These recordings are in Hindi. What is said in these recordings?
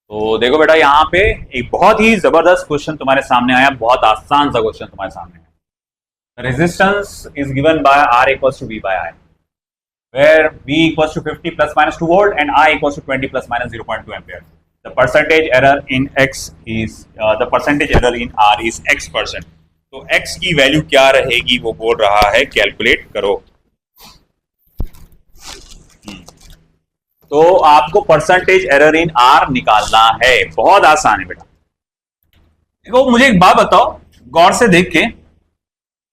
तो देखो बेटा, यहाँ पे एक बहुत ही जबरदस्त क्वेश्चन तुम्हारे सामने आया, बहुत आसान सा क्वेश्चन तुम्हारे सामने है। Resistance is given by R equals to V by I, where V equals to 50 plus minus 2 volt and I equals to 20 plus minus 0.2 ampere. The percentage error in X is the percentage error in R is X percent. तो X की वैल्यू क्या रहेगी वो बोल रहा है, कैलकुलेट करो। तो आपको परसेंटेज एरर इन R निकालना है, बहुत आसान है बेटा। देखो मुझे एक बात बताओ, गौर से देख के,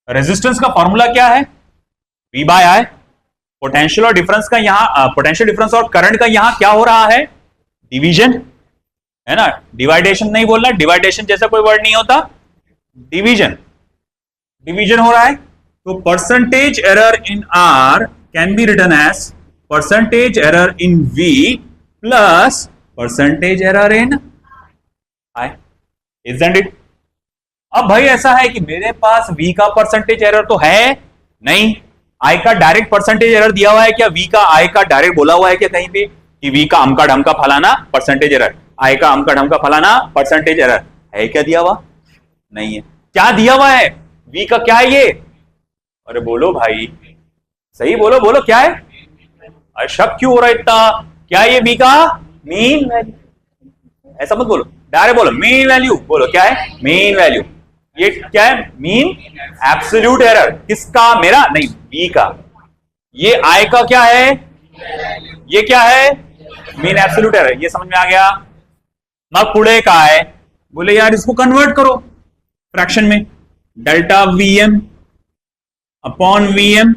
रेजिस्टेंस का फॉर्मूला क्या है? V by I। पोटेंशियल और डिफरेंस का यहां, पोटेंशियल डिफरेंस और करंट का यहां क्या हो रहा है? डिवीजन, है ना। डिवाइडेशन नहीं बोलना, डिवाइडेशन जैसा कोई वर्ड नहीं होता, डिवीजन, डिवीजन हो रहा है। तो percentage error in R can be written as percentage error in V plus percentage error in I, isn't it? अब भाई ऐसा है कि मेरे पास V का परसेंटेज एरर तो है नहीं, I का डायरेक्ट परसेंटेज एरर दिया हुआ है क्या? V का I का डायरेक्ट बोला हुआ है क्या कहीं पे कि V का अमका ढमका फलाना परसेंटेज एरर, I का अमका ढमका फलाना परसेंटेज एरर है क्या दिया हुआ? नहीं है। क्या दिया हुआ है? V का क्या है ये? अरे बोलो भाई, सही बोलो, बोलो क्या है? अरे शक क्यों हो रहा है इतना? क्या है ये? V का मीन वैल्यू। ऐसा मत बोलो, डायरेक्ट बोलो मीन वैल्यू। बोलो क्या है? Mean value. ये क्या है? Mean absolute error. किसका? मेरा नहीं, V का। ये I का क्या है? ये क्या है? Mean absolute error. ये समझ में आ गया? मग पुढे का है? बोले यार इसको कन्वर्ट करो फ्रैक्शन में। Delta VM upon VM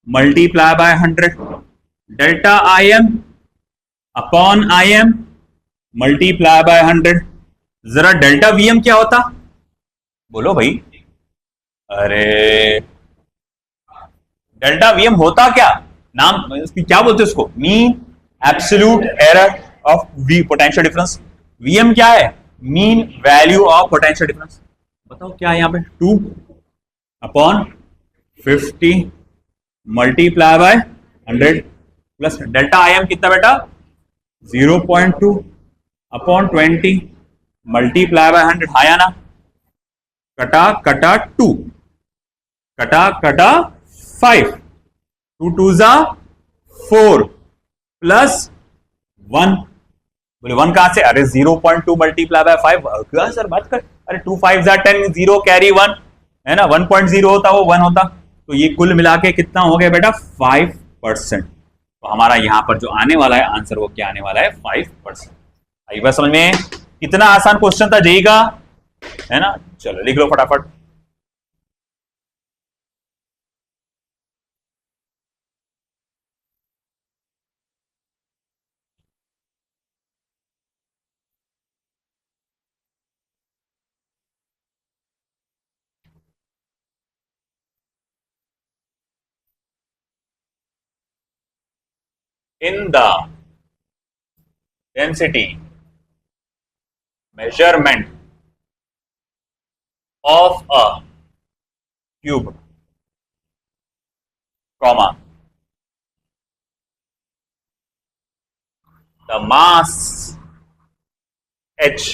multiply by 100, delta IM upon IM multiply by 100। जरा डेल्टा VM क्या होता? बोलो भाई। अरे डेल्टा VM होता क्या? नाम क्या बोलते हैं उसको? Mean absolute error of V, potential difference. VM क्या है? Mean value of potential difference. बताओ क्या है यहाँ पे? 2 upon 50 multiply by 100 plus delta IM कितना बेटा? 0.2 अपॉन 20 मल्टीप्लाई बाय 100। आया ना? कटा कटा 2, कटा कटा 5, 2 2 जा 4 प्लस 1। बोले 1 कहां से? अरे 0.2 मल्टीप्लाई बाय 5। क्या सर बात कर? अरे 2 5 जा 10, 0 कैरी 1, है ना। 1.0 होता वो 1 होता। तो ये कुल मिला के कितना हो गया बेटा? 5%। तो हमारा यहां पर जो आने वाला है आंसर वो क्या आने वाला है? 5%। आई बात समझ में? कितना आसान क्वेश्चन था जेई का, है ना। चलो लिख लो फटाफट। In the density measurement of a cube, comma, the mass h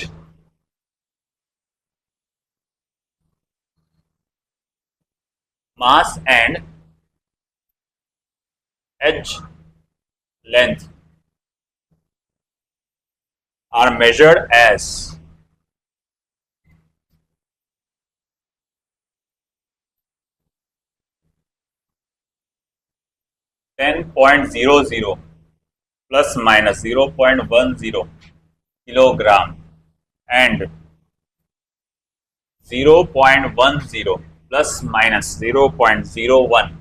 mass and h length are measured as 10.00 plus minus 0.10 kilogram and 0.10 plus minus 0.01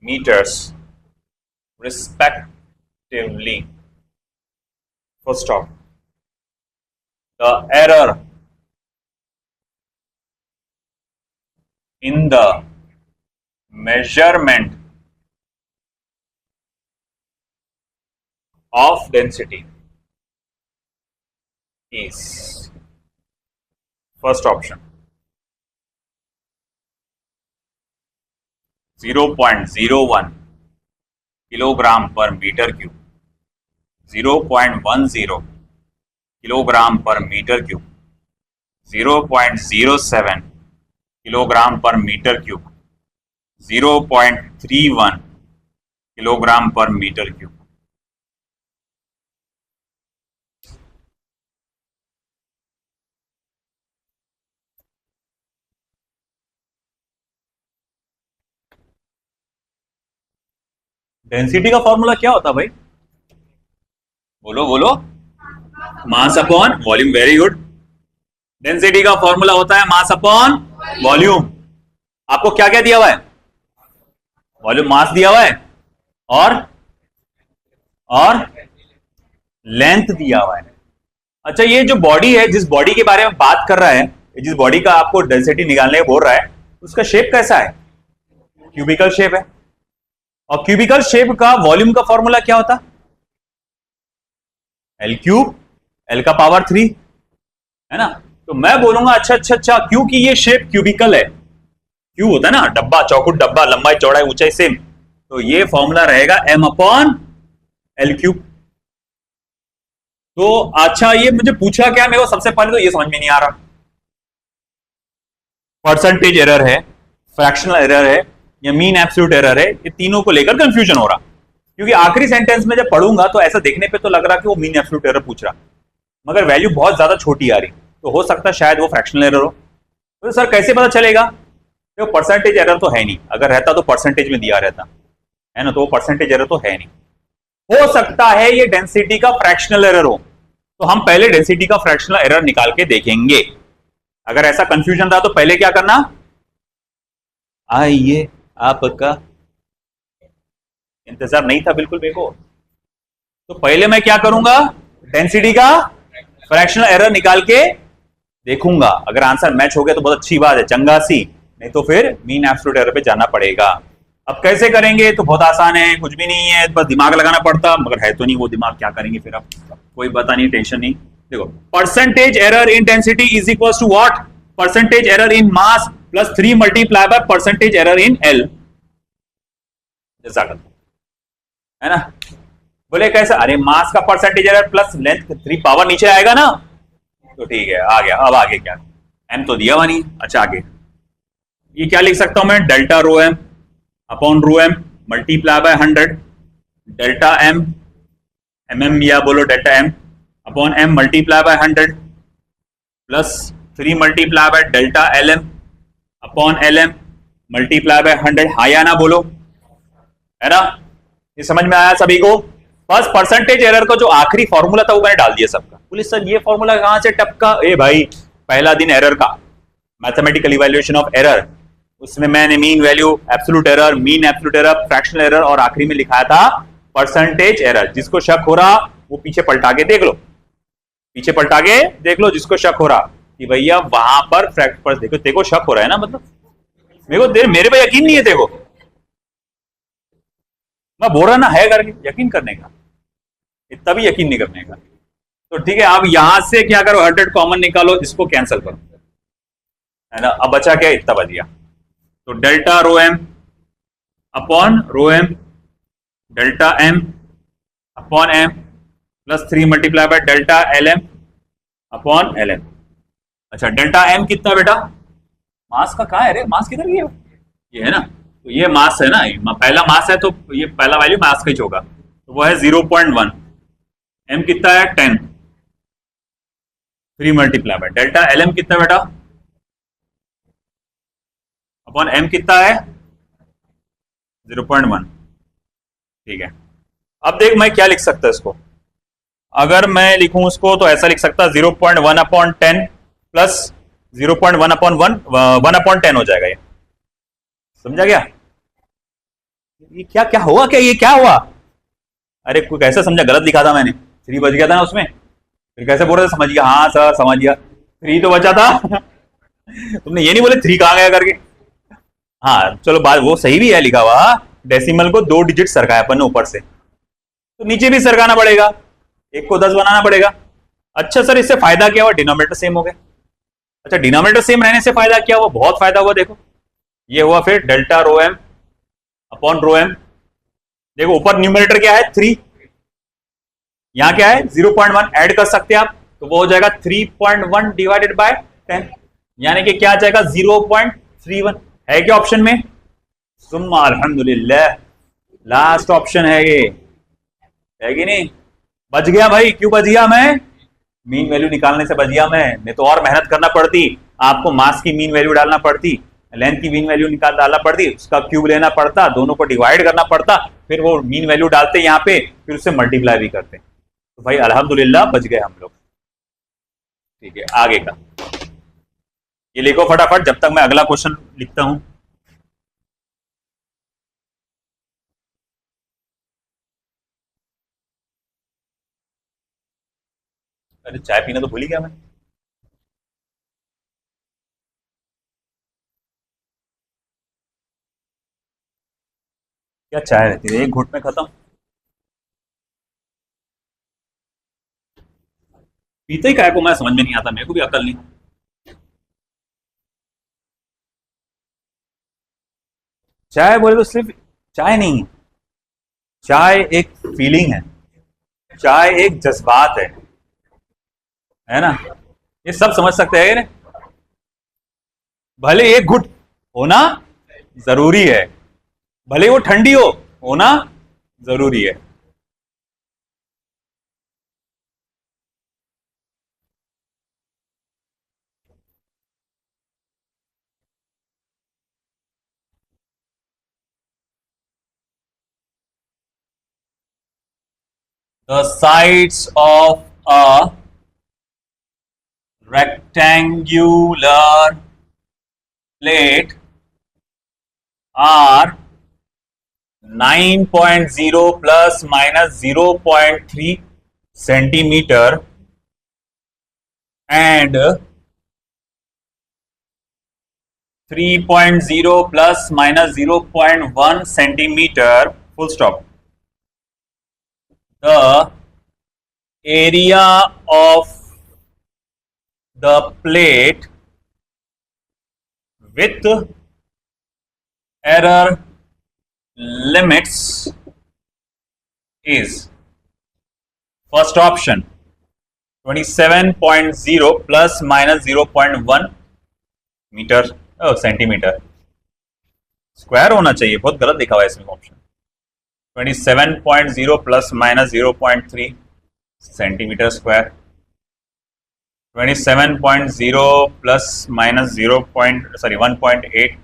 meters respectively. First stop. The error in the measurement of density is, first option, 0.01 kilogram per meter cube, 0.10 kilogram पर मीटर क्यूब, 0.07 किलोग्राम पर मीटर क्यूब, 0.31 किलोग्राम पर मीटर क्यूब। डेंसिटी का फॉर्मूला क्या होता भाई? बोलो बोलो। Mass upon volume. Very good. Density का फॉर्मूला होता है मास अपॉन वॉल्यूम। आपको क्या क्या दिया हुआ है? वॉल्यूम, मास दिया हुआ है और लेंथ दिया हुआ है। अच्छा, ये जो बॉडी है, जिस बॉडी के बारे में बात कर रहा है, जिस बॉडी का आपको डेंसिटी निकालने बोल रहा है, उसका शेप कैसा है? क्यूबिकल शेप है। और क्यूबिकल शेप का वॉल्यूम का फॉर्मूला क्या होता? एल क्यूब, एल का पावर 3, है ना? तो मैं बोलूंगा अच्छा, क्योंकि ये शेप क्यूबिकल है, क्यूब होता है ना, डब्बा, चौकुट डब्बा, लंबाई चौड़ाई ऊंचाई सेम, तो ये फॉर्मूला रहेगा एम अपॉन एल क्यूब। तो अच्छा, ये मुझे पूछा क्या, मेरे को सबसे पहले तो ये समझ में नहीं आ रहा, परसेंटेज एरर है, फ्रैक्शनल एरर है या मीन एब्सोल्यूट एरर है, ये तीनों को लेकर कंफ्यूजन हो रहा। क्योंकि आखिरी सेंटेंस में जब पढ़ूंगा तो ऐसा देखने पे तो लग रहा कि वो मीन एब्सोल्यूट एरर पूछ रहा, मगर वैल्यू बहुत ज्यादा छोटी आ रही, तो हो सकता है शायद वो फ्रैक्शनल एरर हो। तो सर कैसे पता चलेगा? तो परसेंटेज एरर तो है नहीं, अगर रहता तो परसेंटेज में दिया रहता, है ना, तो वो परसेंटेज एरर तो है नहीं। हो सकता है ये डेंसिटी का फ्रैक्शनल एरर हो, तो हम पहले डेंसिटी का फ्रैक्शनल एरर निकाल के देखेंगे। अगर ऐसा कंफ्यूजन था तो पहले क्या करना, आइए, आपका इंतजार नहीं था बिल्कुल मेरे को, तो पहले मैं क्या करूंगा, डेंसिटी का फ्रैक्शनल एरर निकाल के देखूंगा। अगर आंसर मैच हो गया तो बहुत अच्छी बात है, चंगासी, नहीं तो फिर मीन एब्सोल्यूट एरर पे जाना पड़ेगा। अब कैसे करेंगे? तो बहुत आसान है, कुछ भी नहीं है, बस दिमाग लगाना पड़ता, मगर है तो नहीं वो दिमाग, क्या करेंगे फिर? अब कोई पता नहीं, टेंशन नहीं। देखो, percentage error in density is equal to what? Percentage error in mass plus 3 multiply by percentage error in L, है ना? बोले कैसे? अरे मास का percentage error plus length 3 power नीचे आएगा ना, तो ठीक है, आ गया। अब आगे क्या? एम तो दिया हुआ नहीं। अच्छा, आगे ये क्या लिख सकता हूं मैं? Delta rho M upon rho M multiply by 100, delta M, M M या बोलो delta M upon M multiply by 100 plus 3 multiply by delta L M upon L M multiply by 100। हाँ या ना बोलो, है ना? ये समझ में आया सभी को? बस परसेंटेज एरर का जो आखिरी फॉर्मूला था वो मैंने डाल दिया सबका। पुलिस सर ये फॉर्मूला कहां से टपका? ए भाई, पहला दिन एरर का, मैथमेटिकल इवैल्यूएशन ऑफ एरर, उसमें मैंने mean value, absolute error, mean absolute error, fractional error और आखिरी में लिखाया था परसेंटेज एरर। जिसको शक हो रहा वो पीछे पलटा के देख लो, पीछे पलटा के देख लो जिसको शक हो रहा कि भैया वहां पर देखो, देखो शक हो रहा है ना, मतलब मेरे पे यकीन नहीं है, देखो मैं बोल रहा ना है करके, यकीन करने का, इतना भी यकीन नहीं करने का। तो ठीक है, अब यहां से क्या करो, 100 कॉमन निकालो, इसको कैंसिल करो, है ना? अब बचा क्या? इतना बच गया। तो delta rho M upon rho M, delta M upon M plus 3 multiply by delta L M upon L M. अच्छा, डेल्टा एम कितना बेटा? मास का कहा है रे? मास किधर गया? ये है ना, तो ये मास है ना, पहला मास है, तो ये पहला वैल्यू मास का ही होगा, तो वो है 0.1। एम कितना है? 10, 3 multiply by delta L M कितना बेटा? अपॉन एम कितना है? 0.1। ठीक है, अब देख मैं क्या लिख सकता इसको, अगर मैं लिखूं उसको तो ऐसा लिख सकता 0.1 अपॉन 10 प्लस 0.1 अपॉन 1 अपॉन 10 हो जाएगा। ये समझा गया? ये क्या क्या हुआ? क्या ये क्या हुआ? अरे कोई कैसे समझा? गलत लिखा था मैंने, 3 बच गया था ना उसमें, फिर कैसे बोल रहे थे? समझ गया? हाँ सर समझ गया, 3 तो बचा था तुमने ये नहीं बोले 3 कहां गया करके। हाँ चलो, बात वो सही भी है लिखा हुआ, डेसिमल को 2 डिजिट सरकाया अपन ने ऊपर से, तो नीचे भी सरकाना पड़ेगा, 1 को 10 बनाना पड़ेगा। अच्छा सर, इससे फायदा क्या हुआ? डिनोमिनेटर सेम हो गया। अच्छा, डिनोमिनेटर सेम रहने से फायदा क्या हुआ? बहुत फायदा हुआ। देखो ये हुआ फिर delta rho M upon rho M, देखो ऊपर न्यूमरेटर क्या है? 3, यहां क्या है? 0.1 ऐड कर सकते हैं आप, तो वो हो जाएगा 3.1 डिवाइडेड बाय 10, यानी कि क्या आ जाएगा 0.31। है क्या ऑप्शन में? सुम्मा अल्हम्दुलिल्लाह, लास्ट ऑप्शन है ये, है कि नहीं? बच गया भाई। क्यों बच गया मैं? मीन वैल्यू निकालने से बच गया मैं, नहीं तो और मेहनत करना पड़ती, आपको मास की मीन वैल्यू डालना पड़ती, लेंथ की मीन वैल्यू डालना पड़ती, उसका क्यूब लेना पड़ता, दोनों को डिवाइड करना पड़ता, फिर वो मीन वैल्यू डालते यहाँ पे, फिर उससे मल्टीप्लाई भी करते। तो भाई अल्हम्दुलिल्लाह बच गए हम लोग। ठीक है, आगे का ये लिखो फटाफट जब तक मैं अगला क्वेश्चन लिखता हूं। अरे चाय पीना तो भूल ही गया मैं। क्या चाय रहती है एक घुट में खत्म? पीते ही काय को मैं समझ में नहीं आता, मेरे को भी अकल नहीं। चाय बोले तो सिर्फ चाय नहीं है, चाय एक फीलिंग है, चाय एक जज्बात है ना? ये सब समझ सकते हैं ना? भले एक घुट होना जरूरी है, भले वो ठंडी हो, होना जरूरी है। The sides of a rectangular plate are 9.0 plus minus 0.3 centimeter and 3.0 plus minus 0.1 centimeter, full stop. The area of the plate with error limits is, first option 27.0 plus minus 0.1 metre centimetre square होना चाहिए, बहुत गलत लिखा हुआ है इसमें option. 27.0 plus minus 0.3 centimetre square, 27.0 plus minus 1.8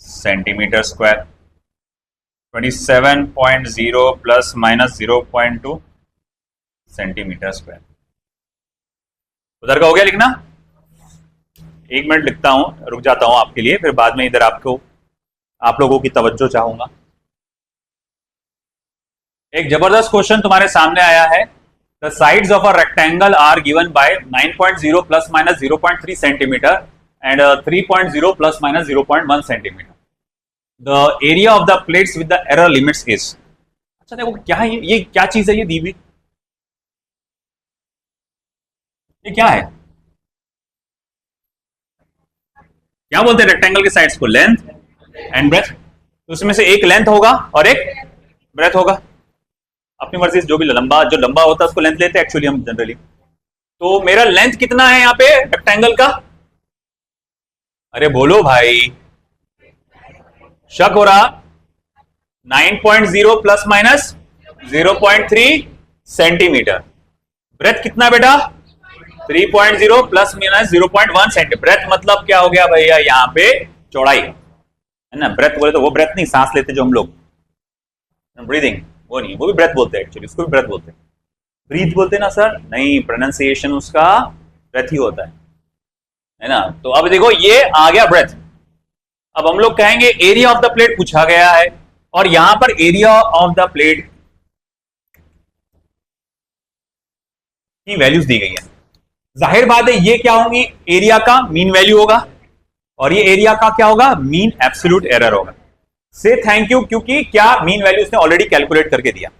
centimetre square, 27.0 plus minus 0.2 centimetre square. उधर का हो गया लिखना? एक मिनट लिखता हूं, रुक जाता हूं आपके लिए, फिर बाद में इधर आप लोगों की तवज्जो चाहूंगा। एक जबरदस्त क्वेश्चन तुम्हारे सामने आया है। The sides of a rectangle are given by 9.0 plus minus 0.3 centimetre and 3.0 plus minus 0.1 centimetre. The area of the plates with the error limits is. अच्छा देखो क्या है ये क्या चीज है ये दी हुई? ये क्या है? क्या बोलते हैं रेक्टेंगल के साइड्स को? Length and breadth. तो उसमें से एक लेंथ होगा और एक ब्रेथ होगा। अपनी मर्जी से जो लंबा होता है उसको लेंथ लेते हैं एक्चुअली हम जनरली। तो मेरा लेंथ कितना है यहाँ पे रेक्टेंगल का? अरे बोलो भाई, शक हो रहा? 9.0 प्लस माइनस 0.3 सेंटीमीटर। ब्रेथ कितना बेटा? 3.0 प्लस माइनस 0.1 सेंटीमीटर। ब्रेथ मतलब क्या हो गया भैया? यहाँ पे चौड़ाई है ना। ब्रेथ बोले तो वो ब्रेथ नहीं, सांस लेते जो हम लोग, ब्रीदिंग, वो नहीं, वो भी ब्रेथ बोलते हैं एक्चुअली, उसको भी ब्रेथ बोलते हैं। ब्रीथ बोलते हैं ना सर? नहीं, प्रोनाउंसिएशन उसका ब्रेथ ही होता है ना। तो अब देखो ये आ गया ब्रेथ। अब हम लोग कहेंगे एरिया ऑफ द प्लेट पूछा गया है, और यहां पर एरिया ऑफ द प्लेट की वैल्यूज दी गई है। जाहिर बात है ये क्या होंगी? एरिया का मीन वैल्यू होगा, और ये एरिया का क्या होगा? मीन एब्सोल्यूट एरर होगा। से थैंक यू, क्योंकि क्या मीन वैल्यू उसने ऑलरेडी कैलकुलेट करके दिया,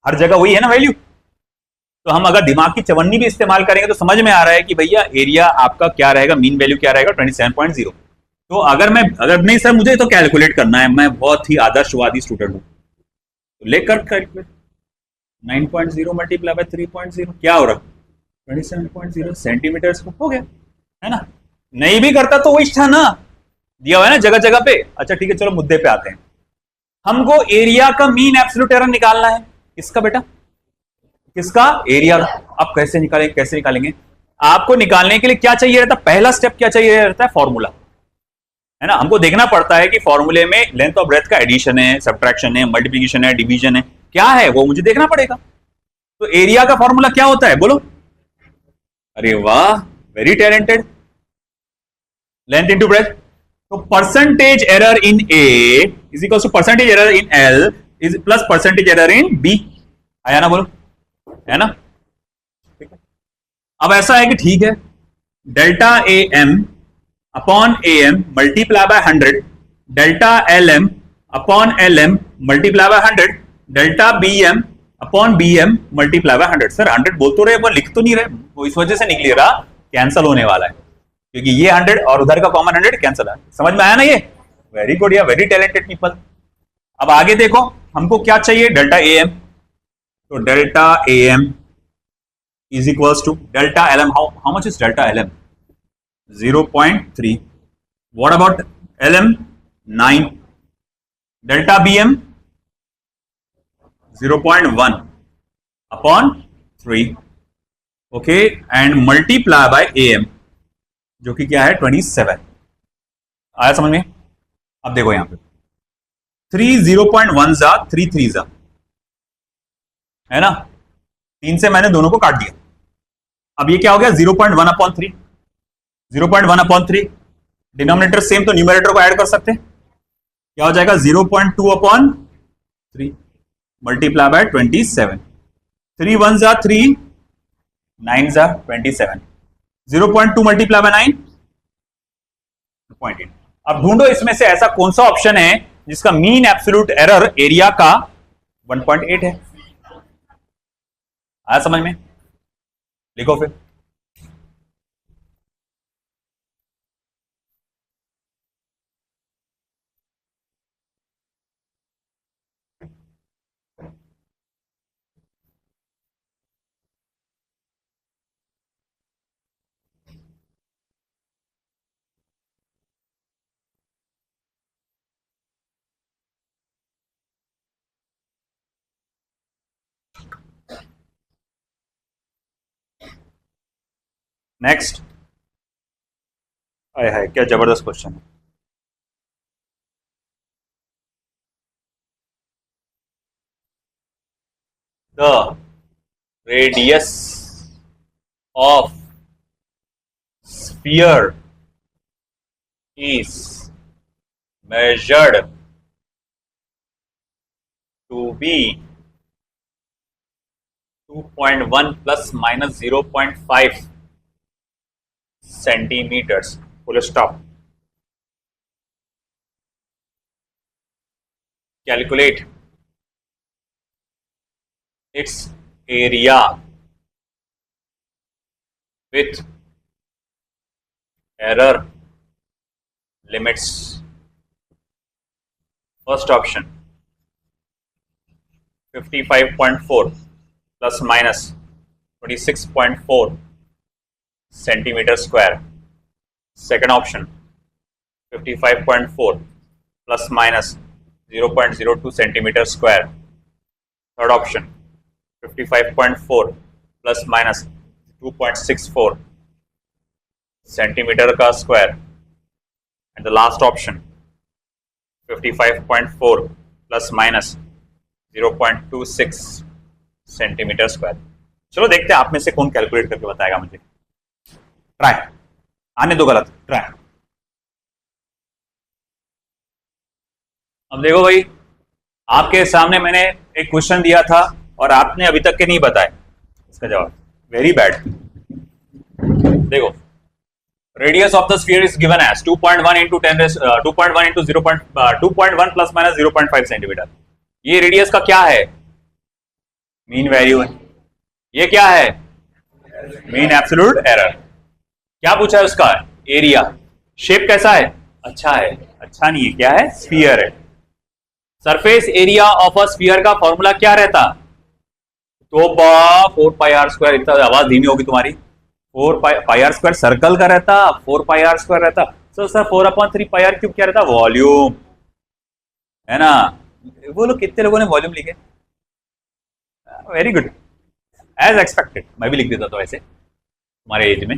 हर जगह वही है ना वैल्यू। तो हम अगर दिमाग की चवन्नी भी इस्तेमाल करेंगे तो समझ में आ रहा है कि भैया एरिया आपका क्या रहेगा, मीन वैल्यू क्या रहेगा? 27.0। तो अगर नहीं सर मुझे तो कैलकुलेट करना है, मैं बहुत ही आदर्शवादी स्टूडेंट हूं, तो लेकर कैलकुलेट 9.0 मल्टीप्लाई बाय 3.0 क्या हो रहा है? 27.0 सेंटीमीटर हो गया, है ना। नहीं भी करता तो वही था ना, दिया हुआ है ना जगह जगह पे। अच्छा ठीक है, चलो मुद्दे पे आते हैं। हमको एरिया का मीन एब्सोल्यूट एरर निकालना है। किसका बेटा? किसका? एरिया। अब कैसे निकालेंगे, कैसे निकालेंगे? आपको निकालने के लिए क्या चाहिए रहता? पहला स्टेप क्या चाहिए रहता है? फॉर्मूला, है ना। हमको देखना पड़ता है कि फॉर्मूले में लेंथ और ब्रेथ का एडिशन है, सब्ट्रैक्शन है, मल्टीप्लिकेशन है, डिवीजन है, क्या है वो मुझे देखना पड़ेगा। तो एरिया का फॉर्मूला क्या होता है बोलो? अरे वाह, very talented. Length into breadth. तो percentage error in A is equal to percentage error in L is plus percentage error in B. आया ना, बोलो, है ना। अब ऐसा है कि ठीक है, delta A M upon A M multiply by 100, delta L M upon L M multiply by 100, delta B M upon B M multiply by 100। Sir 100 बोल तो रहे, वो लिख तो नहीं रहे, वो इस वजह से निकल रहा, कैंसल होने वाला है, क्योंकि ये 100 और उधर का कॉमन 100 कैंसल है। समझ में आया ना ये? वेरी गुड या वेरी टैलेंटेड पीपल। अब आगे देखो, हमको क्या चाहिए? Delta A M. तो delta A M is equals to delta lm. How much is delta lm? 0.3. What about lm? 9. Delta bm 0.1 upon 3. Okay, and multiply by am जो कि क्या है 27। आया समझ में? अब देखो यहां पे 3 0.1 जा 3 3 जा, है ना। 3 से मैंने दोनों को काट दिया। अब ये क्या हो गया? 0.1 अपॉन 3। 0.1 अपॉन 3, डिनोमिनेटर सेम तो न्यूमरेटर को ऐड कर सकते हैं। क्या हो जाएगा? 0.2 अपॉन 3 मल्टीप्लाई बाय 27। 3 1 जा 3, 9 जा 27। 0.2 मल्टीप्लाई बाय 9 0.8। अब ढूंढो इसमें से ऐसा कौन सा ऑप्शन है जिसका मीन एब्सोल्यूट एरर एरिया का 1.8 है। आया समझ में? लिखो फिर। नेक्स्ट। आए हाय, क्या जबरदस्त क्वेश्चन है। The radius of sphere is measured to be 2.1 plus minus 0.5 centimeters. Full stop. Calculate its area with error limits. First option 55.4 plus minus 26.4 centimeter square. Second option 55.4 plus minus 0.02 centimeter square. Third option 55.4 plus minus 2.64 centimeter का square. And the last option 55.4 plus minus 0.26 centimetre square. चलो देखते हैं आप में से कौन कैलकुलेट करके बताएगा मुझे। ट्राई, आने दो गलत, ट्राई। अब देखो भाई, आपके सामने मैंने एक क्वेश्चन दिया था और आपने अभी तक के नहीं बताए इसका जवाब। Very bad. देखो, radius of the sphere is given as 2.1 into 2.1 into 2.1 plus minus 0.5 centimetre. ये रेडियस का क्या है? मीन वैल्यू है। ये क्या है? Mean absolute error. क्या पूछा है उसका? एरिया। शेप कैसा है? अच्छा है। अच्छा नहीं है, क्या है? स्फीयर है। Surface area of a sphere का फॉर्मूला क्या रहता? तो 4πr², इतना आवाज धीमी होगी तुम्हारी। 4πr² सर्कल का रहता, 4πr² रहता। सो सर 4/3πr³ क्या रहता? वॉल्यूम, है ना। वो लोग कितने लोगों ने वॉल्यूम लिखे? Very good, as expected. मैं भी लिख देता था वैसे हमारे एज में।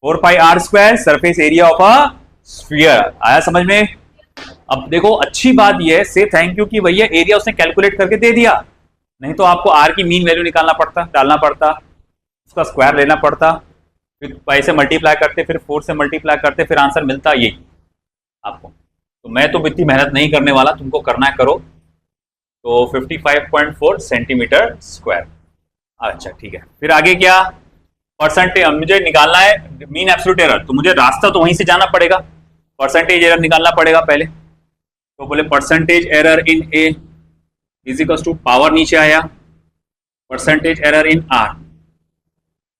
4πr² surface area of a sphere. आया समझ में? अब देखो अच्छी बात यह है, से थैंक यू कि भैया एरिया उसने कैलकुलेट करके दे दिया, नहीं तो आपको आर की मीन वैल्यू निकालना पड़ता, डालना पड़ता, उसका स्क्वायर लेना पड़ता, फिर 5 से मल्टीप्लाई करते, फिर 4 से मल्टीप्लाई करते, फिर आंसर मिलता यही आपको। तो मैं तो इतनी मेहनत नहीं करने वाला, तुमको करना है करो। तो 55.4 सेंटीमीटर स्क्वायर। अच्छा ठीक है, फिर आगे क्या? परसेंटेज मुझे निकालना है, मीन एब्सोल्यूट एरर, तो मुझे रास्ता तो वहीं से जाना पड़ेगा, परसेंटेज एरर निकालना पड़ेगा पहले। तो बोले percentage error in A is equals to power, नीचे आया परसेंटेज एरर इन आर।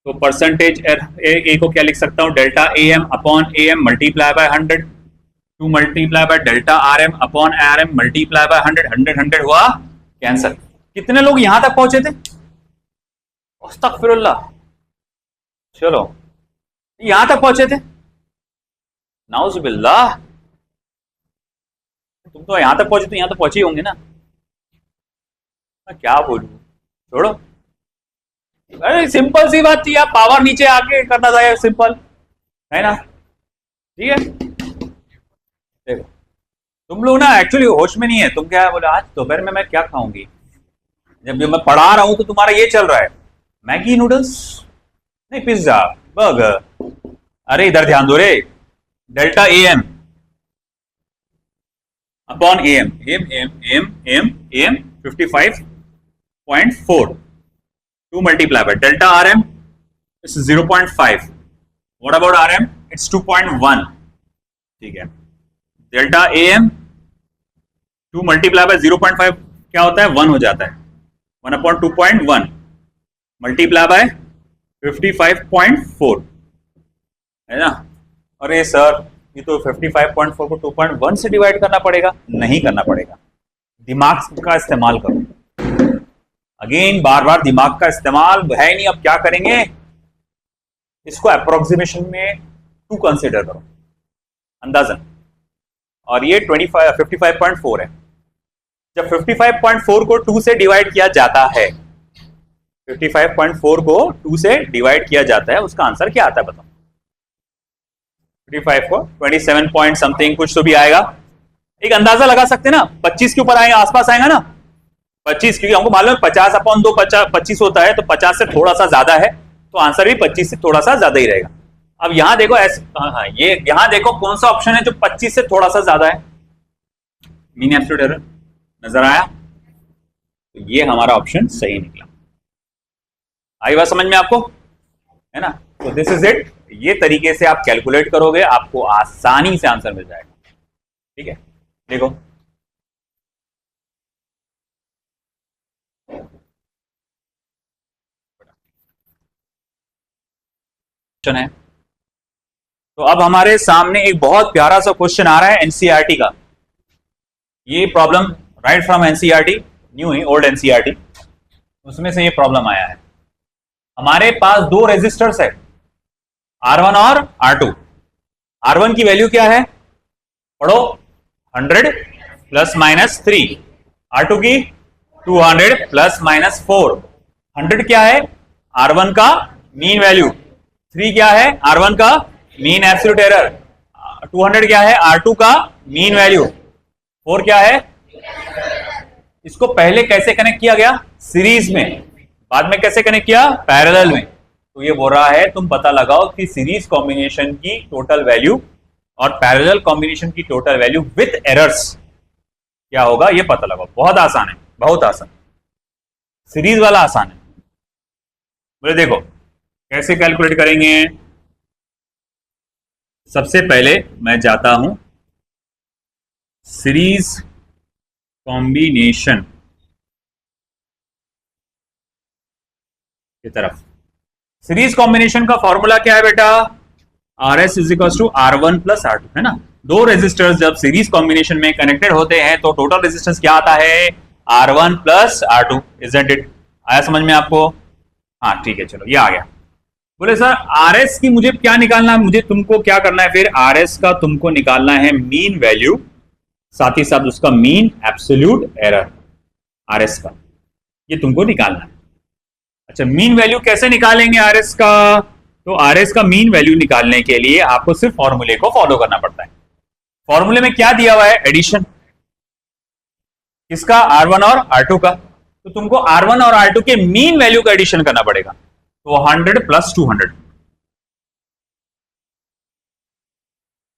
तो परसेंटेज एरर ए को क्या लिख सकता हूं? Delta A M upon A M multiply by 100 two multiply by delta R M upon R M multiply by 100। 100 हुआ कैंसर। कितने लोग यहां तक पहुंचे थे? अस्तगफिरुल्लाह। चलो यहां तक पहुंचे थे, नाउजुबिल्लाह। तुम तो यहां तक पहुंचे तो यहां तक पहुंचे ही होंगे ना। मैं क्या बोलूं, छोड़ो। अरे सिंपल सी बात थी, आप पावर नीचे आके करना था, सिंपल है ना। ठीक है, देखो तुम लोग ना एक्चुअली होश में नहीं है। तुम क्या बोले आज दोपहर में मैं क्या खाऊंगी? जब मैं पढ़ा रहा हूं तो तुम्हारा ये चल रहा है, मैगी नूडल्स नहीं, पिज्जा, बर्गर। अरे इधर ध्यान दो रे। Delta A M upon A M, M M M M M 55.4 two multiply by delta R M it's 0.5। What about R M? It's 2.1। ठीक है, delta A M two multiply by 0.5 क्या होता है? 1 हो जाता है। 1/2.1 मल्टीप्लाई बाय 55.4, है ना। अरे सर ये तो 55.4 को 2.1 से डिवाइड करना पड़ेगा। नहीं करना पड़ेगा, दिमाग का इस्तेमाल करो। अगेन बार बार दिमाग का इस्तेमाल है ही नहीं। अब क्या करेंगे? इसको अप्रोक्सीमेशन में 2 कंसिडर करो अंदाजन, और ये 55.4 है। जब 55.4 को 2 से डिवाइड किया जाता है, 55.4 को 2 से डिवाइड किया जाता है, उसका आंसर क्या आता है बताओ? 55 को 27 पॉइंट समथिंग कुछ तो भी आएगा। एक अंदाजा लगा सकते हैं ना, 25 के ऊपर आएगा, आसपास आएगा ना 25, क्योंकि हमको मालूम है 50/2 25 होता है, तो 50 से थोड़ा सा ज्यादा है, तो आंसर भी 25 से थोड़ा सा ज्यादा ही रहेगा। अब यहां देखो हाँ, ये यहां देखो कौन सा ऑप्शन है जो 25 से थोड़ा सा ज्यादा है? मीन एब्सोल्यूट एरर नजर आया, तो ये हमारा ऑप्शन सही निकला। आई बात समझ में आपको, है ना। तो दिस इज इट। ये तरीके से आप कैलकुलेट करोगे, आपको आसानी से आंसर मिल जाएगा। ठीक है, देखो क्वेश्चन है। तो अब हमारे सामने एक बहुत प्यारा सा क्वेश्चन आ रहा है एनसीईआरटी का। ये problem right from NCERT, new he old NCERT, उसमें से ये प्रॉब्लम आया है। हमारे पास 2 रेजिस्टर्स है, R1 और R2। R1 की वैल्यू क्या है? पढ़ो, 100 ± 3। R2 की 200 ± 4। 100 क्या है? R1 का मीन वैल्यू। 3 क्या है? R1 का मीन एब्सोल्यूट एरर। 200 क्या है? R2 का मीन वैल्यू। 4 क्या है? इसको पहले कैसे कनेक्ट किया गया? सीरीज में। बाद में कैसे कनेक्ट किया? पैरेलल में। तो ये बोल रहा है तुम पता लगाओ कि सीरीज कॉम्बिनेशन की टोटल वैल्यू और पैरेलल कॉम्बिनेशन की टोटल वैल्यू विथ एरर्स क्या होगा, ये पता लगाओ। बहुत आसान है, बहुत आसान। सीरीज वाला आसान है। बोले देखो कैसे कैलकुलेट करेंगे। सबसे पहले मैं जाता हूं सीरीज कॉम्बिनेशन की तरफ। सीरीज कॉम्बिनेशन का फॉर्मूला क्या है बेटा? RS = R1 + R2, है ना। 2 रेजिस्टर्स जब सीरीज कॉम्बिनेशन में कनेक्टेड होते हैं तो टोटल रेजिस्टेंस क्या आता है? R1 + R2, isn't it. आया समझ में आपको? हाँ ठीक है, चलो ये आ गया। बोले सर आर एस की मुझे क्या निकालना है, मुझे तुमको क्या करना है फिर, आर एस का तुमको निकालना है मीन वैल्यू, साथ ही साथ उसका mean absolute error, R S का ये तुमको निकालना है। अच्छा मीन वैल्यू कैसे निकालेंगे आर एस का? तो आर एस का मीन वैल्यू निकालने के लिए आपको सिर्फ फॉर्मूले को फॉलो करना पड़ता है। फॉर्मूले में क्या दिया हुआ है? एडिशन किसका? R1 और R2 का। तो तुमको R1 और R2 के मीन वैल्यू का एडिशन करना पड़ेगा। तो 100 plus 200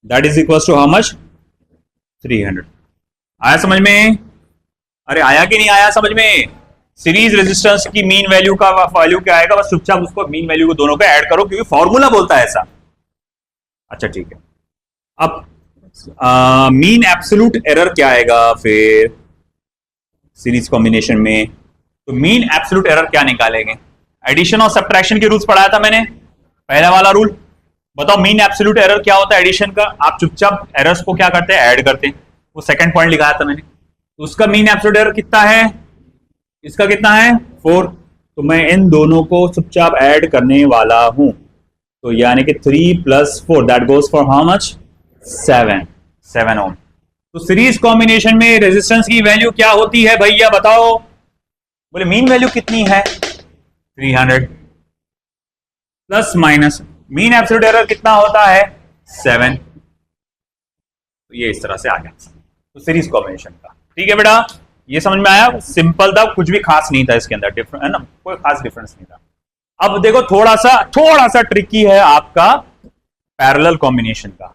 that is equal to how much? 300। आया समझ में? अरे आया कि नहीं आया समझ में? सीरीज रेजिस्टेंस की मीन वैल्यू का वैल्यू क्या आएगा, बस चुपचाप उसको मीन वैल्यू को दोनों का ऐड करो, क्योंकि फॉर्मूला बोलता है ऐसा। अच्छा ठीक है, अब मीन एब्सोल्यूट एरर क्या आएगा फिर सीरीज कॉम्बिनेशन में? तो मीन एब्सोल्यूट एरर क्या निकालेंगे? एडिशन और सब्ट्रैक्शन के रूल्स पढ़ाया था मैंने, पहला वाला रूल। बताओ मीन एब्सोल्यूट एरर क्या होता है एडिशन का? आप चुपचाप एरर्स को क्या करते हैं? ऐड करते हैं। वो सेकंड पॉइंट लिखाया था मैंने। तो उसका मीन एब्सोल्यूट एरर कितना है? इसका कितना है? 4। तो मैं इन दोनों को चुपचाप ऐड करने वाला हूं। तो यानी कि 3 plus 4 that goes for how much? 7 ओम। तो सीरीज कॉम्बिनेशन में रेजिस्टेंस की वैल्यू क्या होती है भैया बताओ? बोले मीन वैल्यू कितनी है? 300 plus minus mean absolute error कितना होता है? 7। तो ये इस तरह से आ गया तो सीरीज कॉम्बिनेशन का। ठीक है बेटा, ये समझ में आया? सिंपल था, कुछ भी खास नहीं था इसके अंदर, डिफरेंस है ना, कोई खास डिफरेंस नहीं था। अब देखो थोड़ा सा ट्रिकी है आपका पैरेलल कॉम्बिनेशन का।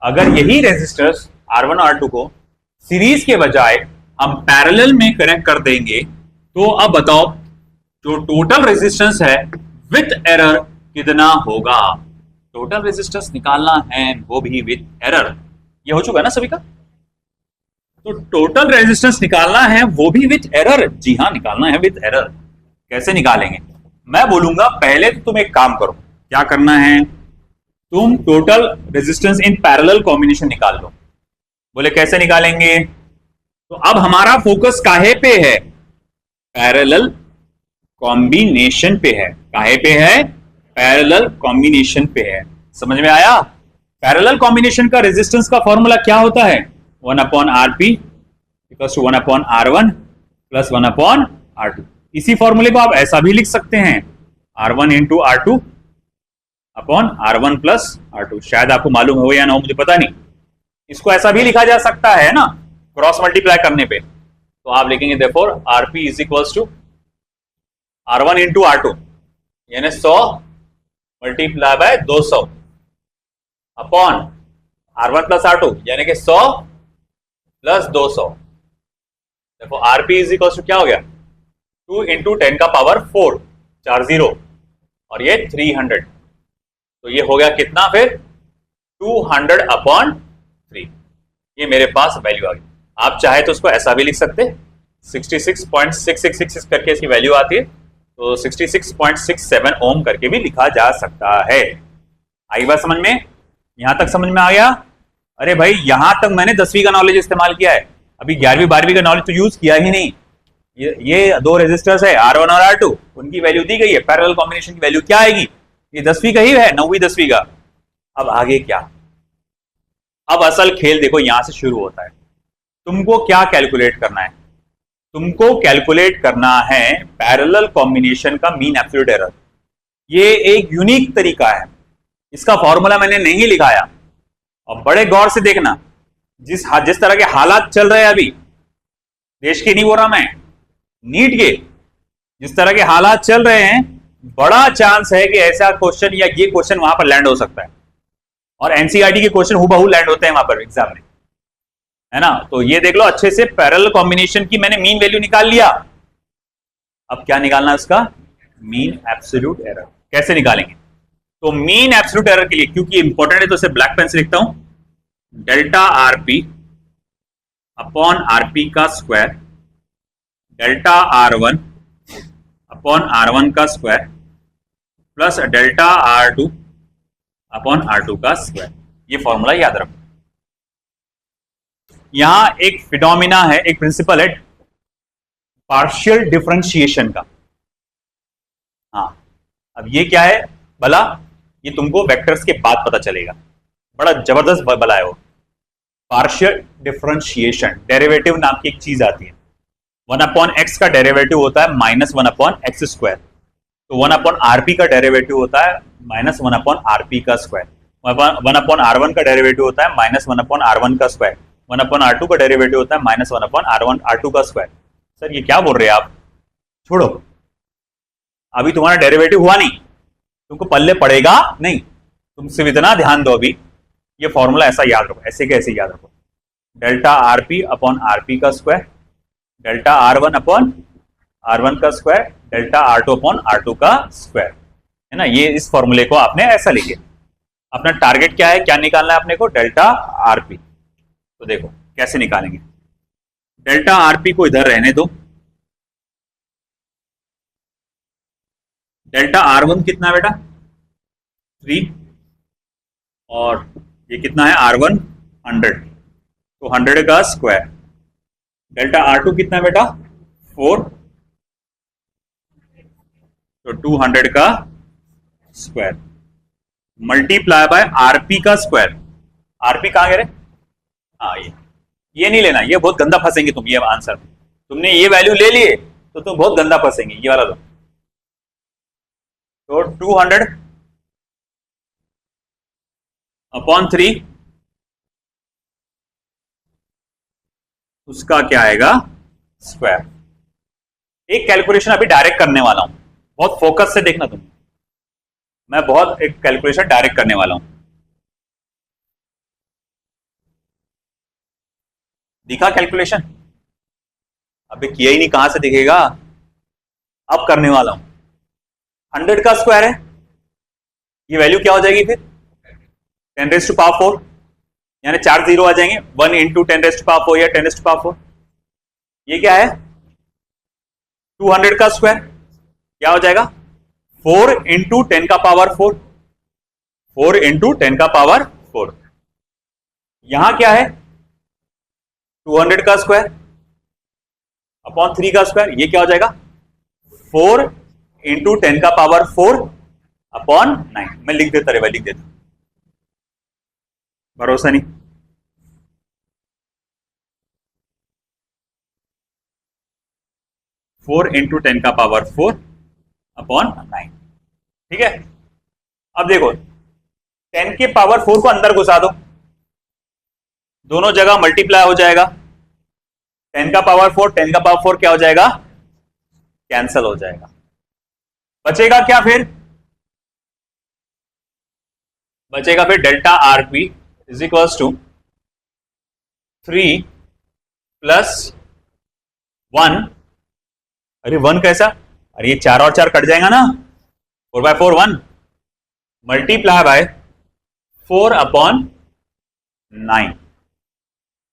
अगर यही रेजिस्टर्स R1 और R2 को सीरीज के बजाय हम पैरेलल में कनेक्ट कर देंगे, तो अब बताओ जो टोटल रेजिस्टेंस है विथ एरर कितना होगा? टोटल रेजिस्टेंस निकालना है वो भी विथ एरर। ये हो चुका है ना सभी का? तो टोटल रेजिस्टेंस निकालना है वो भी विथ एरर। जी हाँ, निकालना है विथ एरर। कैसे निकालेंगे? मैं बोलूंगा पहले तो तुम एक काम करो। क्या करना है? तुम total resistance in parallel combination निकाल लो। बोले कैसे निकालेंगे? तो अब हमारा फोकस काहे पे है? पैरेलल कॉम्बिनेशन पे है। काहे पे है? पैरेलल कॉम्बिनेशन पे है। समझ में आया? पैरेलल कॉम्बिनेशन का रेजिस्टेंस का फॉर्मूला क्या होता है? 1/Rp equals to 1/R1 plus 1/R2। इसी फॉर्मूले को आप ऐसा भी लिख सकते हैं, R1 into R2 upon R1 plus R2। शायद आपको मालूम हो या ना हो, मुझे पता नहीं। इसको ऐसा भी लिखा जा सकता है ना, क्रॉस मल्टीप्लाई करने पे। तो आप लिखेंगे therefore Rp is equals to R1 into R2 यानी 100 multiply by 200 upon R1 plus R2 यानी कि 100 प्लस 200। देखो Rp इज इक्वल्स टू क्या हो गया? 2 इंटू 10 का पावर 4, 4 0 और ये 300। तो ये हो गया कितना फिर? 200 अपॉन 3। ये मेरे पास वैल्यू आ गई। आप चाहे तो उसको ऐसा भी लिख सकते, 66.6666 करके इसकी वैल्यू आती है, तो 66.67 ओम करके भी लिखा जा सकता है। आई बात समझ में? यहां तक समझ में आ गया? अरे भाई यहां तक मैंने 10वीं का नॉलेज इस्तेमाल किया है, अभी 11वीं 12वीं का नॉलेज तो यूज किया ही नहीं। ये दो रेजिस्टर्स है R1 और R2, उनकी वैल्यू दी गई है। पैरेलल कॉम्बिनेशन की वैल्यू क्या आएगी? ये 10वीं का ही है, 9वीं 10वीं का। अब आगे क्या? अब असल खेल देखो यहां से शुरू होता है। तुमको क्या कैलकुलेट करना है? तुमको कैलकुलेट करना है पैरेलल कॉम्बिनेशन का मीन एब्सोल्यूट एरर। ये एक यूनिक तरीका है, इसका फॉर्मूला मैंने नहीं लिखाया। और बड़े गौर से देखना, जिस तरह के हालात चल रहे हैं अभी देश के, नहीं बोल रहा मैं, नीट के जिस तरह के हालात चल रहे हैं, बड़ा चांस है कि ऐसा क्वेश्चन या ये क्वेश्चन वहां पर लैंड हो सकता है। और एनसीईआरटी के क्वेश्चन हूबहू लैंड होते हैं वहां पर एग्जाम में, है ना। तो ये देख लो अच्छे से, पैरेलल कॉम्बिनेशन की मैंने मीन वैल्यू निकाल लिया। अब क्या निकालना है उसका? Mean absolute error. कैसे निकालेंगे? तो मीन एब्सोल्यूट एरर के लिए, क्योंकि इंपॉर्टेंट है तो इसे ब्लैक पेन से लिखता हूं, डेल्टा आरपी अपॉन आरपी का square delta R1 upon R1 का square plus delta R2 upon R2 का स्क्वायर। ये फॉर्मूला याद रखो। यहां एक फिनोमिना है, एक प्रिंसिपल है पार्शियल डिफरेंशिएशन का। हाँ, अब ये क्या है भला, ये तुमको वेक्टर्स के बाद पता चलेगा, बड़ा जबरदस्त भला है वो। पार्शियल डिफरेंशिएशन, डेरिवेटिव नाम की एक चीज आती है। 1/x का डेरिवेटिव होता है -1/x²। तो 1/rp का डेरिवेटिव होता है -1/rp का स्क्वायर। 1/r1 का डेरिवेटिव होता है -1/r1 का स्क्वायर। 1/r2 का डेरिवेटिव होता है -1/r2 का स्क्वायर। सर ये क्या बोल रहे हैं आप? छोड़ो, अभी तुम्हारा डेरिवेटिव हुआ नहीं, तुमको पल्ले पड़ेगा नहीं, तुम सिर्फ इतना ध्यान दो। अभी ये फॉर्मूला ऐसा याद रखो, ऐसे कैसे याद रखो, डेल्टा आरपी अपॉन आरपी का square, delta R1 upon R1 का square, delta R2 upon R2 का स्क्वायर, है ना। ये इस फॉर्मूले को आपने ऐसा लिखे। अपना टारगेट क्या है, क्या निकालना है अपने को? Delta RP. तो देखो कैसे निकालेंगे। डेल्टा आरपी को इधर रहने दो। डेल्टा R1 कितना है बेटा? 3, और ये कितना है R1? 100, तो 100 का स्क्वायर। डेल्टा R2 कितना है बेटा? 4, तो 200 का स्क्वायर मल्टीप्लाई बाय आरपी का स्क्वायर। आरपी कहां गए? हाँ ये नहीं लेना, ये बहुत गंदा फंसेंगे तुम। ये आंसर तुमने ये वैल्यू ले लिए तो तुम बहुत गंदा फंसेंगे, ये वाला लो। तो 200 अपॉन 3, उसका क्या आएगा? स्क्वायर। एक कैलकुलेशन अभी डायरेक्ट करने वाला हूं, बहुत फोकस से देखना तुम। मैं बहुत एक कैलकुलेशन डायरेक्ट करने वाला हूं। दिखा कैलकुलेशन? अबे किया ही नहीं, कहां से दिखेगा? अब करने वाला हूं। 100 का स्क्वायर है, ये वैल्यू क्या हो जाएगी फिर? 10⁴, यानी 4 जीरो आ जाएंगे। 1 इंटू 10⁴ या 10⁴। ये क्या है? 200 का स्क्वायर क्या हो जाएगा? 4 इंटू 10 का पावर 4। 4 इंटू 10 का पावर 4। यहां क्या है? 200 का स्क्वायर अपॉन 3 का स्क्वायर, ये क्या हो जाएगा? 4 इंटू 10 का पावर 4 अपॉन 9। मैं लिख देता रे भाई, लिख देता, भरोसा नहीं। फोर इंटू 10 का पावर 4 अपॉन 9, ठीक है। अब देखो 10 के पावर 4 को अंदर घुसा दो, दोनों जगह मल्टीप्लाई हो जाएगा। 10 का पावर 4, 10 का पावर 4 क्या हो जाएगा? कैंसल हो जाएगा। बचेगा क्या फिर? बचेगा फिर delta RP is equals to 3 plus 1। अरे 1 कैसा? अरे ये 4 और 4 कट जाएगा ना, 4/4 1 मल्टीप्लाई बाय 4 अपॉन 9,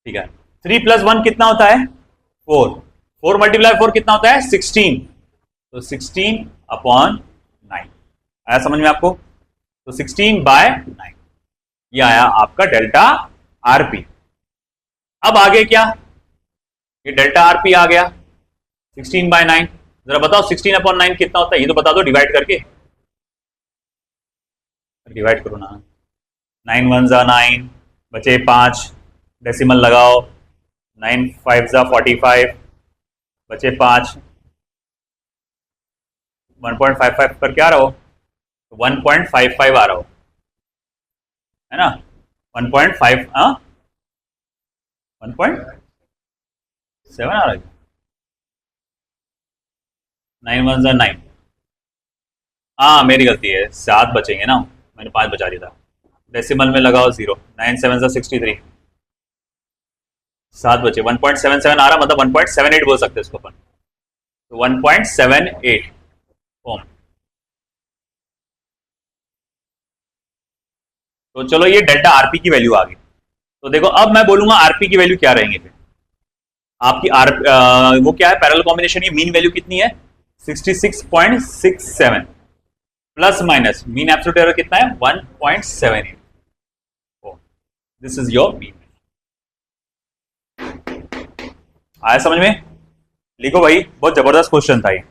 ठीक है। 3 प्लस 1 कितना होता है? 4। 4 मल्टीप्लाई 4 कितना होता है? 16, तो 16 अपॉन 9। आया समझ में आपको? तो 16/9 ये आया आपका डेल्टा आरपी। अब आगे क्या? ये डेल्टा आरपी आ गया 16/9। जरा बताओ 16/9 कितना होता है? ये तो बता दो डिवाइड करके। डिवाइड करो ना, 9 1 जा 9, बचे 5, डेसिमल लगाओ, 9 5 जा 45, बचे 5, 1.55 पर क्या रहो? 1.55 आ रहा हो, है ना। 1.5 1.7 आ रहा है। 9 1 जा 9, हाँ मेरी गलती है, 7 बचेंगे ना, मैंने 5 बचा दिया था। डेसिमल में लगाओ 0, 9 7 जा 63, 7 बचे। 1.77 आ रहा, मतलब 1.78 बोल सकते हैं इसको अपन, तो 1.78 ओम। तो चलो ये डेल्टा आरपी की वैल्यू आ गई। तो देखो अब मैं बोलूंगा आरपी की वैल्यू क्या रहेंगे फिर आपकी। वो क्या है? पैरेलल कॉम्बिनेशन की मीन वैल्यू कितनी है? 66.67 plus minus mean absolute error कितना है? 1.78। This is your mean. आया समझ में? लिखो भाई, बहुत जबरदस्त क्वेश्चन था ये।